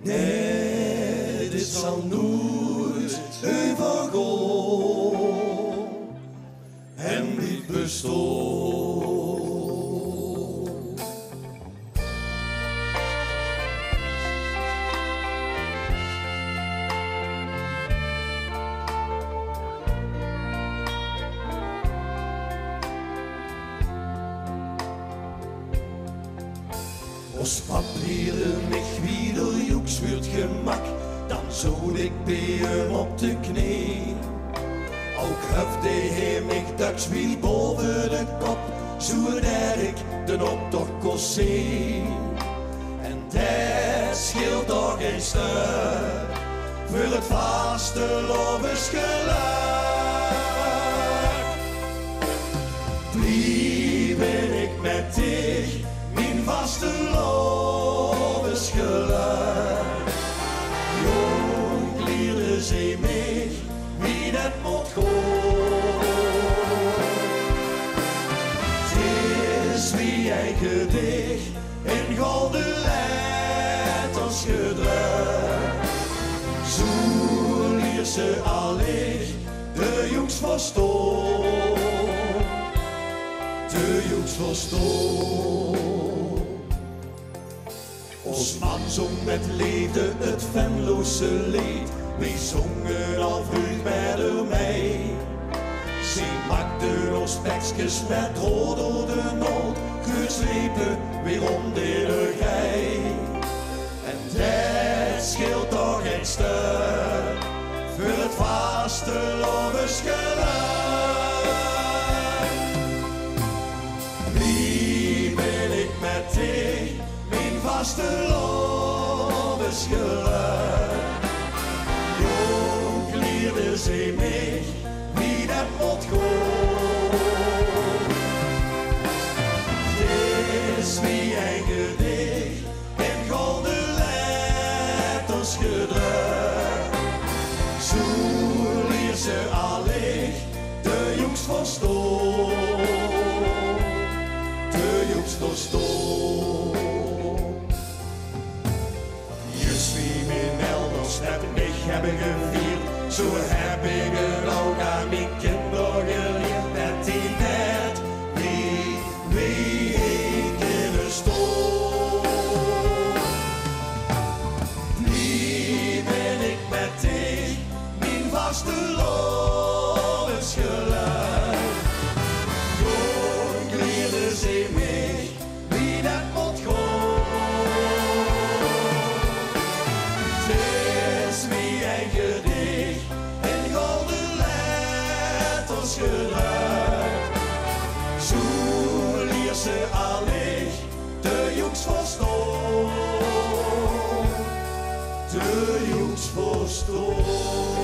Nee, dit zal nooit overgaan en niet bestaan. Als papieren mich wieder juks wird gemak, dan zou ik bij hem op de knie. Ook hefde hij mich daks wie boven de kop, zodat ik de optocht kon zien. En dat scheelt toch geen stuk voor het vaste lovensgeluk. Blieb ben ik met dich, mijn vaste lovensgeluk. Jong leerde ze mij wie dat moet gaan. Het is wie een gedicht in golden letters gedrukt. Zo leert ze allicht de jongs verstaan. De jongs verstaan. Ons man zong met liefde het venloze lied. Wij zongen al vroeg met mij. Ze maakte ons tekstjes met rood door de nood, geslepen weer om de gei. En dat scheelt toch geen stuk voor het vaste lovensgeluk. Wie ben ik met dich, mijn vaste lovensgeluk. Jong leerde ze mij wie dat moet gaan. Het is wie een gedicht in golden letters gedrukt. Zo leert ze allicht de jongs verstaan. De jongs verstaan. Just wie mijn elders net mij hebben gevierd, zo heb ik het ook aan mijn kinderen geleerd. Met die net wie ik kunnen staan. Nu ben ik met dich, mijn vaste lovensgeluk. Jong leerde ze mij wie dat moet gaan. Het is wie een gedicht in golden letters gedrukt. Zo leert ze allicht de jongs verstaan. De jongs verstaan.